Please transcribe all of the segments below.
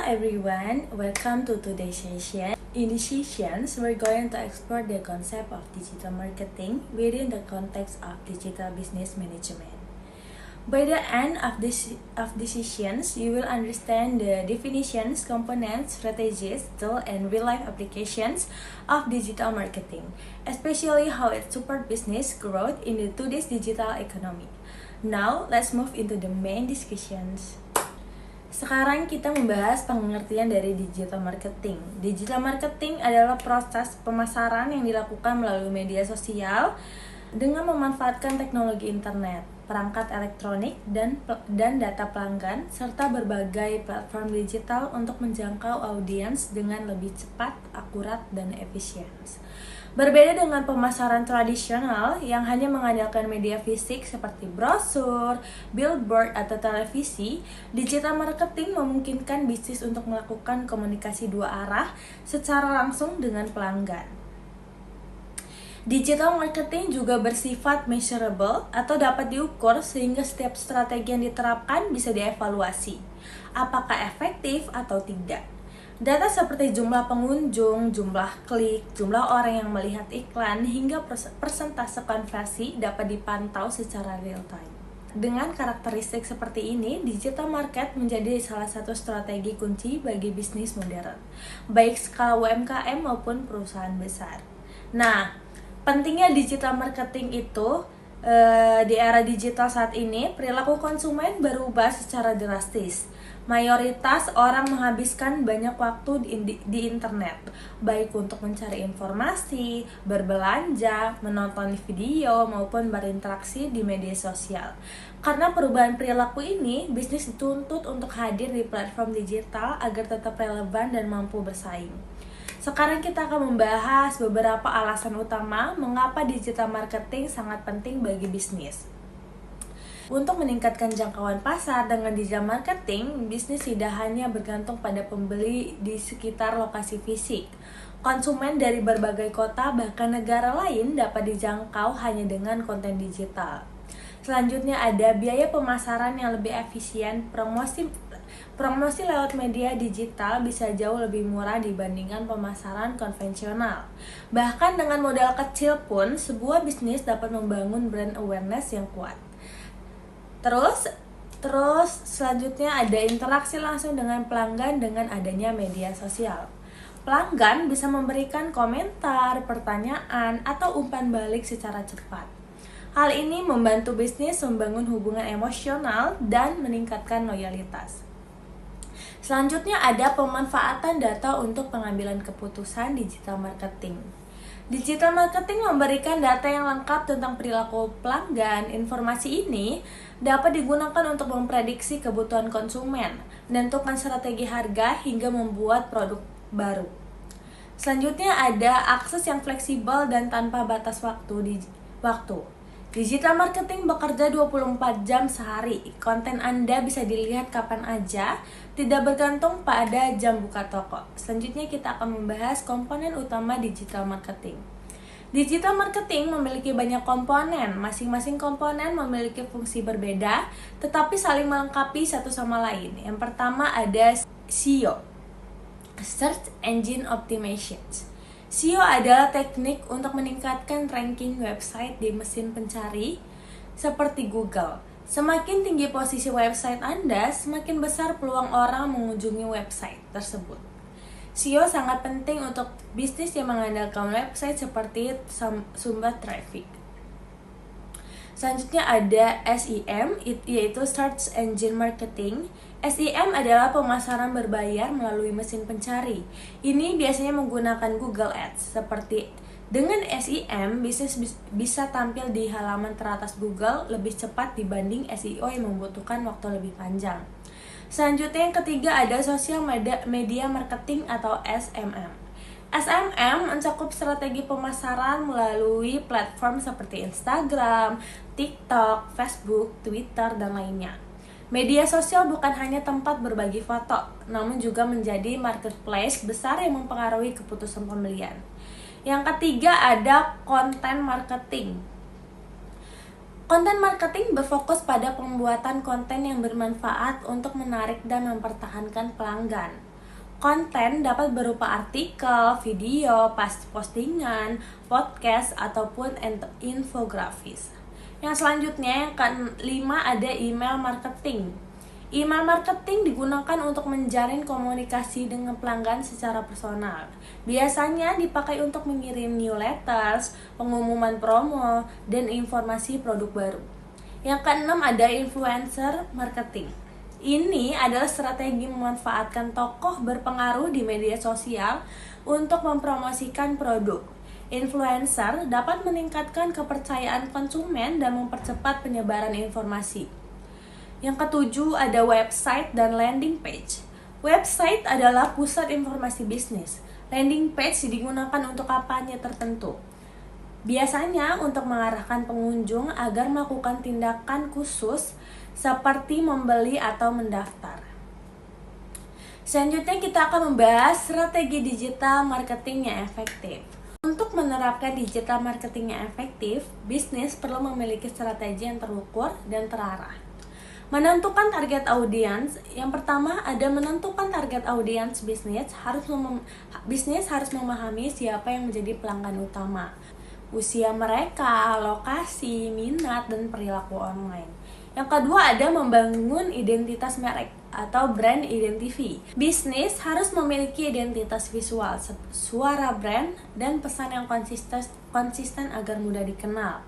everyone, welcome to today's session. In this session, we're going to explore the concept of digital marketing within the context of digital business management. By the end of this sessions, you will understand the definitions, components, strategies, tools, and real-life applications of digital marketing, especially how it supports business growth in today's digital economy. Now, let's move into the main discussions. Sekarang kita membahas pengertian dari digital marketing. Digital marketing adalah proses pemasaran yang dilakukan melalui media sosial dengan memanfaatkan teknologi internet, perangkat elektronik, dan data pelanggan, serta berbagai platform digital untuk menjangkau audiens dengan lebih cepat, akurat, dan efisien. Berbeda dengan pemasaran tradisional yang hanya mengandalkan media fisik seperti brosur, billboard, atau televisi, digital marketing memungkinkan bisnis untuk melakukan komunikasi dua arah secara langsung dengan pelanggan. Digital marketing juga bersifat measurable atau dapat diukur sehingga setiap strategi yang diterapkan bisa dievaluasi, apakah efektif atau tidak. Data seperti jumlah pengunjung, jumlah klik, jumlah orang yang melihat iklan, hingga persentase konversi dapat dipantau secara real time. Dengan karakteristik seperti ini, digital market menjadi salah satu strategi kunci bagi bisnis modern, baik skala UMKM maupun perusahaan besar. Nah, pentingnya digital marketing itu di era digital saat ini, perilaku konsumen berubah secara drastis. Mayoritas orang menghabiskan banyak waktu di internet, baik untuk mencari informasi, berbelanja, menonton video, maupun berinteraksi di media sosial. Karena perubahan perilaku ini, bisnis dituntut untuk hadir di platform digital agar tetap relevan dan mampu bersaing. Sekarang kita akan membahas beberapa alasan utama mengapa digital marketing sangat penting bagi bisnis. Untuk meningkatkan jangkauan pasar dengan digital marketing, bisnis tidak hanya bergantung pada pembeli di sekitar lokasi fisik. Konsumen dari berbagai kota bahkan negara lain dapat dijangkau hanya dengan konten digital. Selanjutnya ada biaya pemasaran yang lebih efisien. Promosi lewat media digital bisa jauh lebih murah dibandingkan pemasaran konvensional. Bahkan dengan modal kecil pun, sebuah bisnis dapat membangun brand awareness yang kuat. Terus selanjutnya ada interaksi langsung dengan pelanggan dengan adanya media sosial. Pelanggan bisa memberikan komentar, pertanyaan, atau umpan balik secara cepat. Hal ini membantu bisnis membangun hubungan emosional dan meningkatkan loyalitas. Selanjutnya ada pemanfaatan data untuk pengambilan keputusan digital marketing. Digital marketing memberikan data yang lengkap tentang perilaku pelanggan. Informasi ini dapat digunakan untuk memprediksi kebutuhan konsumen, menentukan strategi harga, hingga membuat produk baru. Selanjutnya ada akses yang fleksibel dan tanpa batas waktu. Digital marketing bekerja 24 jam sehari. Konten Anda bisa dilihat kapan aja, tidak bergantung pada jam buka toko. Selanjutnya kita akan membahas komponen utama digital marketing. Digital marketing memiliki banyak komponen. Masing-masing komponen memiliki fungsi berbeda, tetapi saling melengkapi satu sama lain. Yang pertama ada SEO, Search Engine Optimization. SEO adalah teknik untuk meningkatkan ranking website di mesin pencari seperti Google. Semakin tinggi posisi website Anda, semakin besar peluang orang mengunjungi website tersebut. SEO sangat penting untuk bisnis yang mengandalkan website seperti sumber traffic. Selanjutnya ada SEM, yaitu Search Engine Marketing. SEM adalah pemasaran berbayar melalui mesin pencari. Ini biasanya menggunakan Google Ads. Dengan SEM, bisnis bisa tampil di halaman teratas Google lebih cepat dibanding SEO yang membutuhkan waktu lebih panjang. Selanjutnya yang ketiga ada Social Media Marketing atau SMM. SMM mencakup strategi pemasaran melalui platform seperti Instagram, TikTok, Facebook, Twitter, dan lainnya. Media sosial bukan hanya tempat berbagi foto, namun juga menjadi marketplace besar yang mempengaruhi keputusan pembelian. Yang ketiga ada content marketing. Konten marketing berfokus pada pembuatan konten yang bermanfaat untuk menarik dan mempertahankan pelanggan. Konten dapat berupa artikel, video, postingan, podcast, ataupun infografis. Yang selanjutnya, yang kelima, ada email marketing. Email marketing digunakan untuk menjalin komunikasi dengan pelanggan secara personal. Biasanya dipakai untuk mengirim newsletters, pengumuman promo, dan informasi produk baru. Yang keenam, ada influencer marketing. Ini adalah strategi memanfaatkan tokoh berpengaruh di media sosial untuk mempromosikan produk. Influencer dapat meningkatkan kepercayaan konsumen dan mempercepat penyebaran informasi. Yang ketujuh, ada website dan landing page. Website adalah pusat informasi bisnis. Landing page digunakan untuk kampanye tertentu. Biasanya untuk mengarahkan pengunjung agar melakukan tindakan khusus seperti membeli atau mendaftar. Selanjutnya kita akan membahas strategi digital marketing yang efektif. Untuk menerapkan digital marketing yang efektif, bisnis perlu memiliki strategi yang terukur dan terarah. Menentukan target audiens. Yang pertama, ada menentukan target audiens bisnis harus memahami siapa yang menjadi pelanggan utama, usia mereka, lokasi, minat, dan perilaku online. Yang kedua, ada membangun identitas merek atau brand identity. Bisnis harus memiliki identitas visual, suara brand, dan pesan yang konsisten agar mudah dikenal.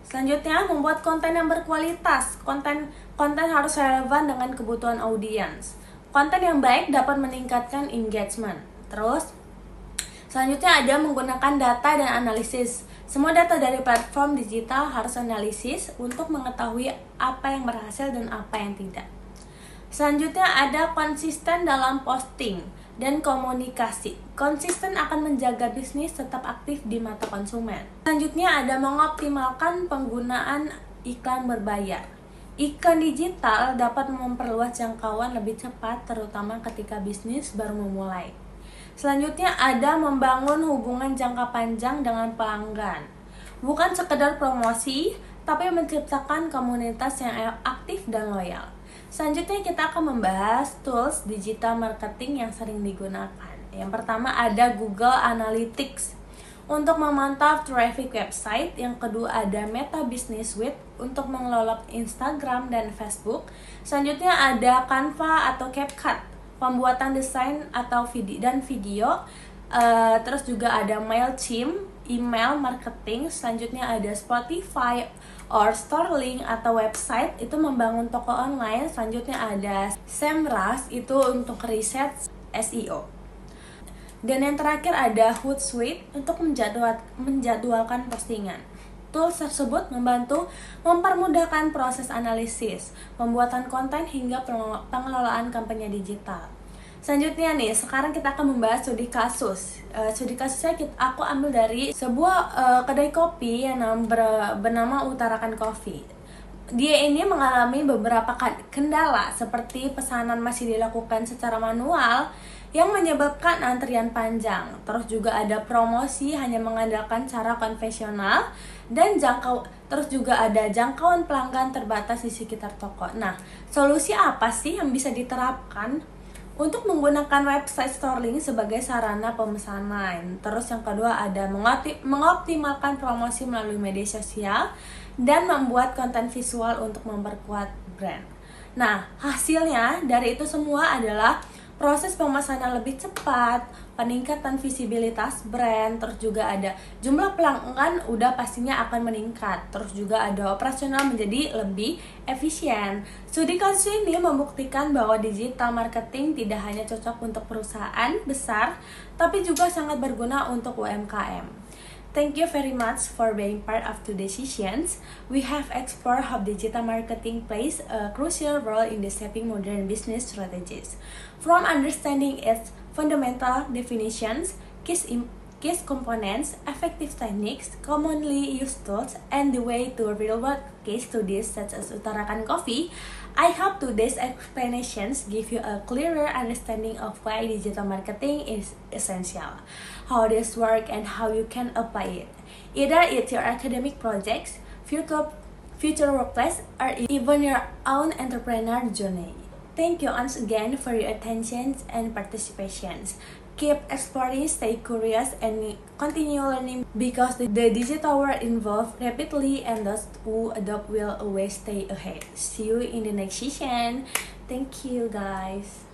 Selanjutnya, membuat konten yang berkualitas. Konten harus relevan dengan kebutuhan audiens. Konten yang baik dapat meningkatkan engagement. Terus, selanjutnya ada menggunakan data dan analisis. Semua data dari platform digital harus analisis untuk mengetahui apa yang berhasil dan apa yang tidak. Selanjutnya ada konsisten dalam posting dan komunikasi. Konsisten akan menjaga bisnis tetap aktif di mata konsumen. Selanjutnya ada mengoptimalkan penggunaan iklan berbayar. Iklan digital dapat memperluas jangkauan lebih cepat, terutama ketika bisnis baru memulai. Selanjutnya ada membangun hubungan jangka panjang dengan pelanggan. Bukan sekedar promosi, tapi menciptakan komunitas yang aktif dan loyal. Selanjutnya kita akan membahas tools digital marketing yang sering digunakan. Yang pertama ada Google Analytics untuk memantau traffic website. Yang kedua ada Meta Business Suite untuk mengelola Instagram dan Facebook. Selanjutnya ada Canva atau CapCut, pembuatan desain atau video. Terus juga ada MailChimp, email marketing. Selanjutnya ada Spotify or Starlink atau website, itu membangun toko online. Selanjutnya ada Semrush, itu untuk riset SEO. Dan yang terakhir ada Hootsuite untuk menjadwalkan postingan. Tools tersebut membantu mempermudahkan proses analisis, pembuatan konten hingga pengelolaan kampanye digital. Selanjutnya nih, sekarang kita akan membahas studi kasus. Studi kasusnya aku ambil dari sebuah kedai kopi yang bernama Utarakan Coffee. Dia ini mengalami beberapa kendala seperti pesanan masih dilakukan secara manual yang menyebabkan antrian panjang. Terus juga ada promosi hanya mengandalkan cara konvensional dan terus juga ada jangkauan pelanggan terbatas di sekitar toko. Nah, solusi apa sih yang bisa diterapkan untuk menggunakan website Starlink sebagai sarana pemesanan? Terus yang kedua ada mengoptimalkan promosi melalui media sosial dan membuat konten visual untuk memperkuat brand. Nah, hasilnya dari itu semua adalah proses pemesanan lebih cepat, peningkatan visibilitas brand, terus juga ada jumlah pelanggan udah pastinya akan meningkat, terus juga ada operasional menjadi lebih efisien. Studi kasus ini membuktikan bahwa digital marketing tidak hanya cocok untuk perusahaan besar, tapi juga sangat berguna untuk UMKM. Thank you very much for being part of today's sessions. We have explored how digital marketing plays a crucial role in the shaping modern business strategies. From understanding its fundamental definitions, key components, effective techniques, commonly used tools, and the way to real-world case studies such as Utarakan Coffee, I hope today's explanations give you a clearer understanding of why digital marketing is essential, how this works, and how you can apply it. Either it's your academic projects, future workplace, or even your own entrepreneur journey. Thank you once again for your attention and participations. Keep exploring, stay curious, and continue learning because the digital world evolves rapidly and those who adopt will always stay ahead. See you in the next session. Thank you, guys.